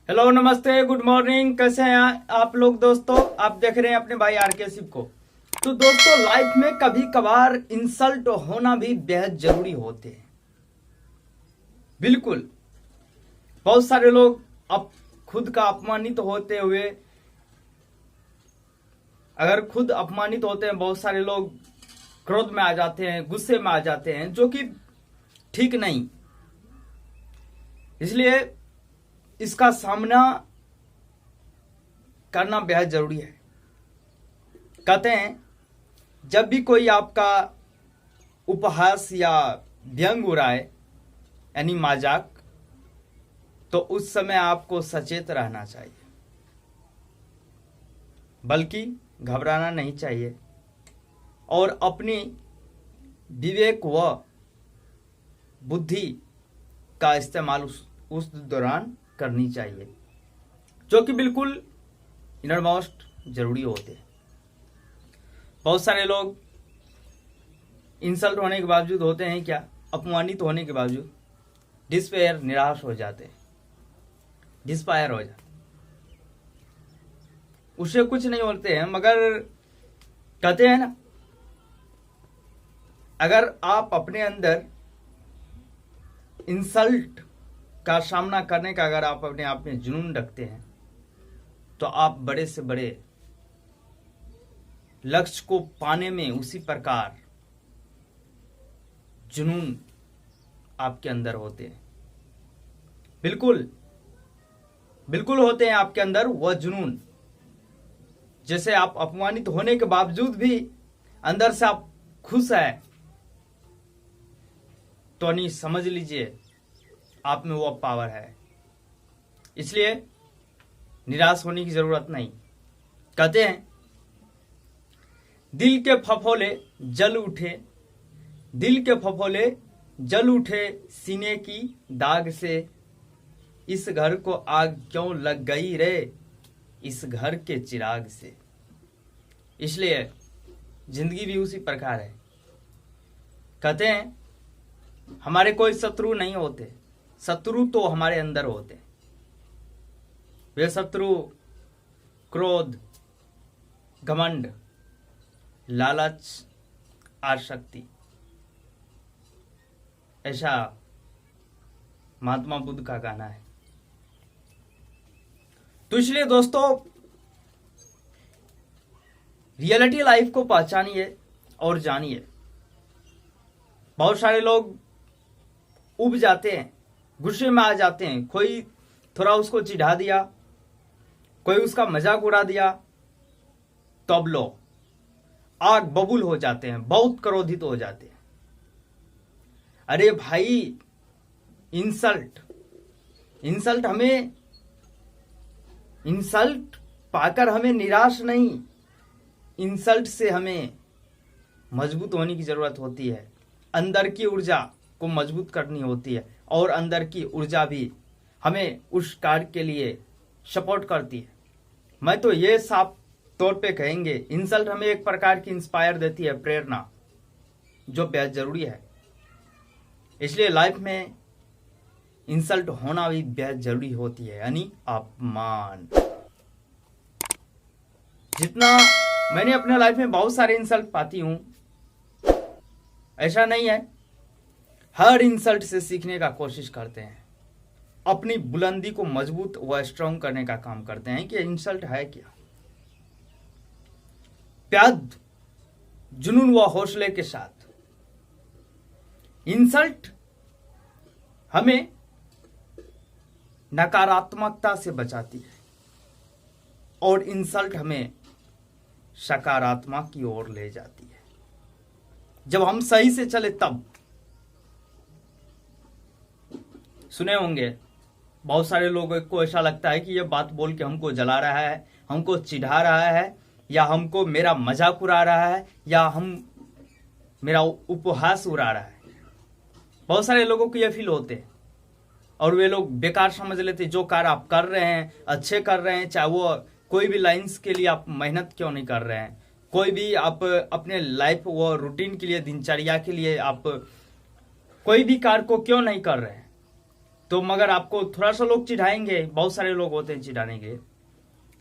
Hello, नमस्ते, good morning. कैसे हैं आप लोग दोस्तों? आप देख रहे हैं अपने भाई आरके शिव को। तो दोस्तों, लाइफ में कभी कभार इंसल्ट होना भी बेहद जरूरी होते हैं। बिल्कुल। बहुत सारे लोग अब खुद का अपमानित होते हुए, अगर खुद अपमानित होते हैं, बहुत सारे लोग क्रोध में आ जाते हैं, गुस्से में आ जाते हैं, जो कि ठीक नहीं। इसलिए इसका सामना करना बेहद जरूरी है। कहते हैं जब भी कोई आपका उपहास या व्यंग उड़ाए, यानी मजाक, तो उस समय आपको सचेत रहना चाहिए, बल्कि घबराना नहीं चाहिए और अपनी विवेक व बुद्धि का इस्तेमाल उस दौरान करनी चाहिए, जो कि बिल्कुल इनरमोस्ट जरूरी होते हैं। बहुत सारे लोग इंसल्ट होने के बावजूद होते हैं क्या, अपमानित होने के बावजूद डिस्पेयर, निराश हो जाते हैं, डिस्पायर हो जाते, उससे कुछ नहीं होते हैं। मगर कहते हैं ना, अगर आप अपने अंदर इंसल्ट का सामना करने का अगर आप अपने आप में जुनून रखते हैं, तो आप बड़े से बड़े लक्ष्य को पाने में उसी प्रकार जुनून आपके अंदर होते हैं। बिल्कुल बिल्कुल होते हैं आपके अंदर वह जुनून। जैसे आप अपमानित होने के बावजूद भी अंदर से आप खुश हैं, तो नहीं, समझ लीजिए आप में वो पावर है। इसलिए निराश होने की जरूरत नहीं। कहते हैं दिल के फफोले जल उठे, दिल के फफोले जल उठे सीने की दाग से, इस घर को आग क्यों लग गई रे, इस घर के चिराग से। इसलिए जिंदगी भी उसी प्रकार है। कहते हैं हमारे कोई शत्रु नहीं होते, शत्रु तो हमारे अंदर होते। वे शत्रु क्रोध, घमंड, लालच, आसक्ति, ऐसा महात्मा बुद्ध का कहना है। तो इसलिए दोस्तों, रियलिटी लाइफ को पहचानिए और जानिए। बहुत सारे लोग उब जाते हैं, गुस्से में आ जाते हैं। कोई थोड़ा उसको चिढ़ा दिया, कोई उसका मजाक उड़ा दिया, तो अब लो आग बबूल हो जाते हैं, बहुत क्रोधित हो जाते हैं। अरे भाई, इंसल्ट हमें, इंसल्ट पाकर हमें निराश नहीं, इंसल्ट से हमें मजबूत होने की जरूरत होती है। अंदर की ऊर्जा को मजबूत करनी होती है, और अंदर की ऊर्जा भी हमें उस कार्य के लिए सपोर्ट करती है। मैं तो ये साफ तौर पे कहेंगे, इंसल्ट हमें एक प्रकार की इंस्पायर देती है, प्रेरणा, जो बेहद जरूरी है। इसलिए लाइफ में इंसल्ट होना भी बेहद जरूरी होती है, यानी अपमान। जितना मैंने अपने लाइफ में बहुत सारे इंसल्ट पाती हूं, ऐसा नहीं है, हर इंसल्ट से सीखने का कोशिश करते हैं, अपनी बुलंदी को मजबूत व स्ट्रांग करने का काम करते हैं कि इंसल्ट है क्या। प्यार, जुनून व हौसले के साथ इंसल्ट हमें नकारात्मकता से बचाती है, और इंसल्ट हमें सकारात्मक की ओर ले जाती है। जब हम सही से चले तब। सुने होंगे बहुत सारे लोगों को ऐसा लगता है कि ये बात बोल के हमको जला रहा है, हमको चिढ़ा रहा है, या हमको मेरा मजाक उड़ा रहा है, या मेरा उपहास उड़ा रहा है। बहुत सारे लोगों को ये फील होते हैं, और वे लोग बेकार समझ लेते हैं जो कार्य आप कर रहे हैं, अच्छे कर रहे हैं, चाहे वो कोई भी लाइंस के लिए आप मेहनत क्यों नहीं कर रहे हैं, कोई भी आप अपने लाइफ व रूटीन के लिए, दिनचर्या के लिए आप कोई भी कार्य को क्यों नहीं कर रहे हैं। तो मगर आपको थोड़ा सा लोग चिढ़ाएंगे, बहुत सारे लोग होते हैं चिढ़ाने के।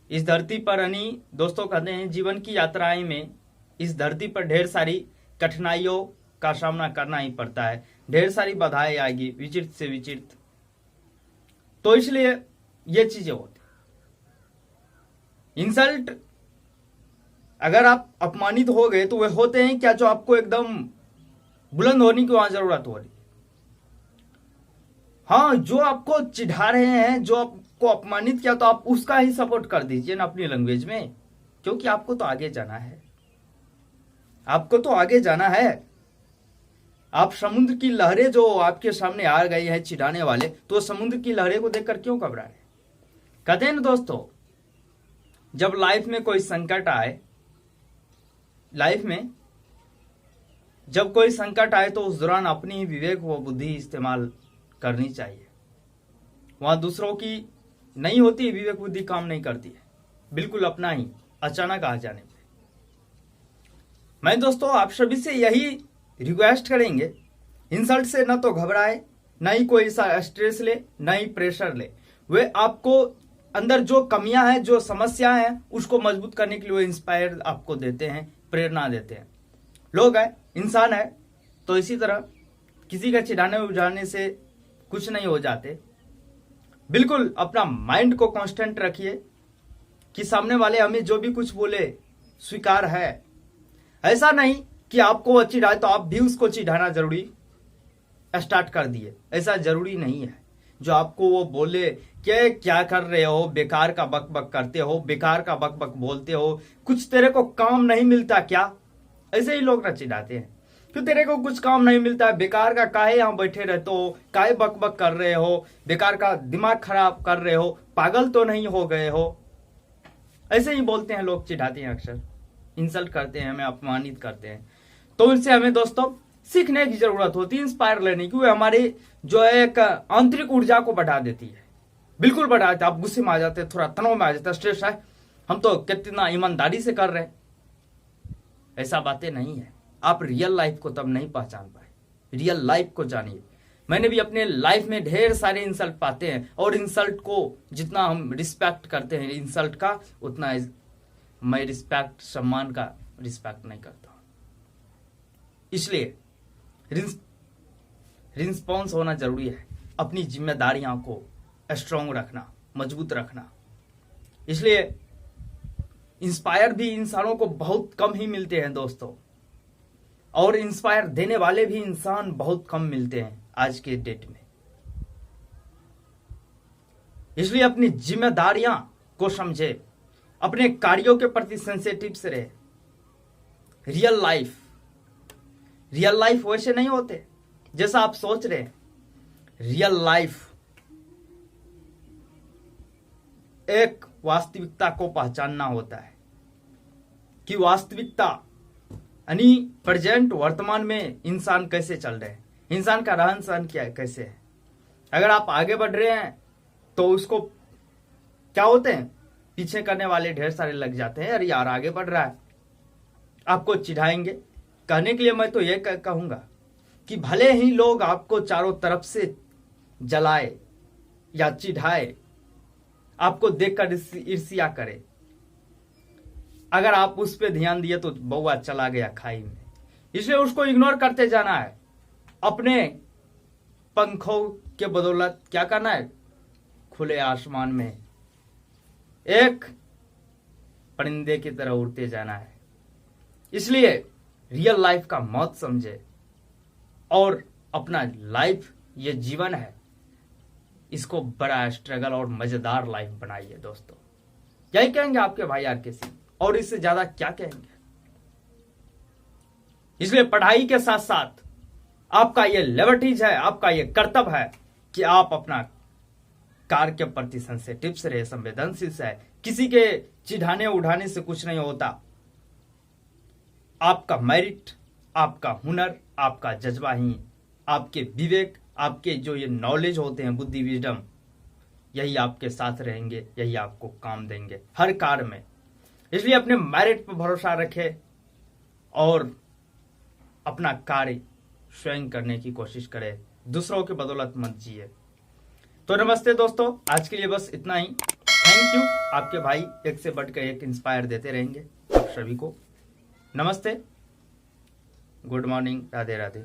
इस धरती पर यानी दोस्तों कहते हैं जीवन की यात्राएं में इस धरती पर ढेर सारी कठिनाइयों का सामना करना ही पड़ता है, ढेर सारी बाधाएं आएगी विचित्र से विचित्र। तो इसलिए ये चीजें होती। इंसल्ट अगर आप अपमानित हो गए तो वे होते हैं क्या जो आपको एकदम बुलंद होने की वहां जरूरत हो रही। हाँ, जो आपको चिढ़ा रहे हैं, जो आपको अपमानित किया, तो आप उसका ही सपोर्ट कर दीजिए ना अपनी लैंग्वेज में, क्योंकि आपको तो आगे जाना है, आपको तो आगे जाना है। आप समुद्र की लहरें जो आपके सामने आ गई हैं चिढ़ाने वाले, तो समुद्र की लहरें को देखकर क्यों घबरा रहे। कहते हैं ना दोस्तों, जब लाइफ में कोई संकट आए, लाइफ में जब कोई संकट आए तो उस दौरान अपनी ही विवेक व बुद्धि इस्तेमाल करनी चाहिए। वहां दूसरों की नहीं होती, विवेक बुद्धि काम नहीं करती है, बिल्कुल अपना ही अचानक आ जाने पे। मैं दोस्तों आप सभी से यही रिक्वेस्ट करेंगे, इंसल्ट से न तो घबराए, न ही कोई सा स्ट्रेस ले, न ही प्रेशर ले। वे आपको अंदर जो कमियां हैं, जो समस्याएं हैं, उसको मजबूत करने के लिए इंस्पायर आपको देते हैं, प्रेरणा देते हैं। लोग है, इंसान है, तो इसी तरह किसी का चिढ़ाने उजाने से कुछ नहीं हो जाते। बिल्कुल अपना माइंड को कांस्टेंट रखिए कि सामने वाले हमें जो भी कुछ बोले स्वीकार है। ऐसा नहीं कि आपको वो चिढ़ाए तो आप भी उसको चिढ़ाना जरूरी स्टार्ट कर दिए, ऐसा जरूरी नहीं है। जो आपको वो बोले कि क्या कर रहे हो, बेकार का बक बक करते हो, बेकार का बक बक बोलते हो, कुछ तेरे को काम नहीं मिलता क्या, ऐसे ही लोग ना चिढ़ाते हैं कि तेरे को कुछ काम नहीं मिलता है, बेकार का काहे यहाँ बैठे रहते हो, काहे बक बक कर रहे हो, बेकार का दिमाग खराब कर रहे हो, पागल तो नहीं हो गए हो। ऐसे ही बोलते हैं लोग, चिढ़ाते हैं, अक्सर इंसल्ट करते हैं, हमें अपमानित करते हैं। तो उनसे हमें दोस्तों सीखने की जरूरत होती है, इंस्पायर लेने की। वो हमारी जो है एक आंतरिक ऊर्जा को बढ़ा देती है, बिल्कुल बढ़ा देती है। आप गुस्से में आ जाते हैं, थोड़ा तनाव में आ जाता है, स्ट्रेस है, हम तो कितना ईमानदारी से कर रहे हैं, ऐसा बातें नहीं है। आप रियल लाइफ को तब नहीं पहचान पाए, रियल लाइफ को जानिए। मैंने भी अपने लाइफ में ढेर सारे इंसल्ट पाते हैं, और इंसल्ट को जितना हम रिस्पेक्ट करते हैं इंसल्ट का, उतना मैं रिस्पेक्ट, सम्मान का रिस्पेक्ट नहीं करता। इसलिए रिस्पॉन्स होना जरूरी है, अपनी जिम्मेदारियों को स्ट्रॉन्ग रखना, मजबूत रखना। इसलिए इंस्पायर भी इंसानों को बहुत कम ही मिलते हैं दोस्तों, और इंस्पायर देने वाले भी इंसान बहुत कम मिलते हैं आज के डेट में। इसलिए अपनी जिम्मेदारियां को समझे, अपने कार्यों के प्रति सेंसिटिव से रहे। रियल लाइफ वैसे नहीं होते जैसा आप सोच रहे हैं। रियल लाइफ एक वास्तविकता को पहचानना होता है कि वास्तविकता यानी प्रेजेंट, वर्तमान में इंसान कैसे चल रहे हैं, इंसान का रहन सहन क्या कैसे है। अगर आप आगे बढ़ रहे हैं तो उसको क्या होते हैं, पीछे करने वाले ढेर सारे लग जाते हैं, अरे यार आगे बढ़ रहा है, आपको चिढ़ाएंगे। कहने के लिए मैं तो ये कहूंगा कि भले ही लोग आपको चारों तरफ से जलाए या चिढ़ाए, आपको देखकर ईर्ष्या करे, अगर आप उस पर ध्यान दिए तो बउआ चला गया खाई में। इसलिए उसको इग्नोर करते जाना है, अपने पंखों के बदौलत क्या करना है, खुले आसमान में एक परिंदे की तरह उड़ते जाना है। इसलिए रियल लाइफ का मौत समझे, और अपना लाइफ ये जीवन है, इसको बड़ा स्ट्रगल और मजेदार लाइफ बनाइए दोस्तों। यही कहेंगे आपके भाई आर के सिंह, और इससे ज्यादा क्या कहेंगे। इसलिए पढ़ाई के साथ साथ आपका ये लिबर्टीज है, आपका ये कर्तव्य है कि आप अपना कार्य के प्रति सेंसिटिव से रहे, संवेदनशील से है। किसी के चिढ़ाने उठाने से कुछ नहीं होता। आपका मेरिट, आपका हुनर, आपका जज्बा ही, आपके विवेक, आपके जो ये नॉलेज होते हैं, बुद्धि, विजडम, यही आपके साथ रहेंगे, यही आपको काम देंगे हर कार्य में। इसलिए अपने मेरिट पर भरोसा रखें और अपना कार्य स्वयं करने की कोशिश करें, दूसरों की बदौलत मत जिए। तो नमस्ते दोस्तों, आज के लिए बस इतना ही। Thank you. आपके भाई एक से बढ़कर एक इंस्पायर देते रहेंगे आप सभी को। नमस्ते, गुड मॉर्निंग, राधे राधे।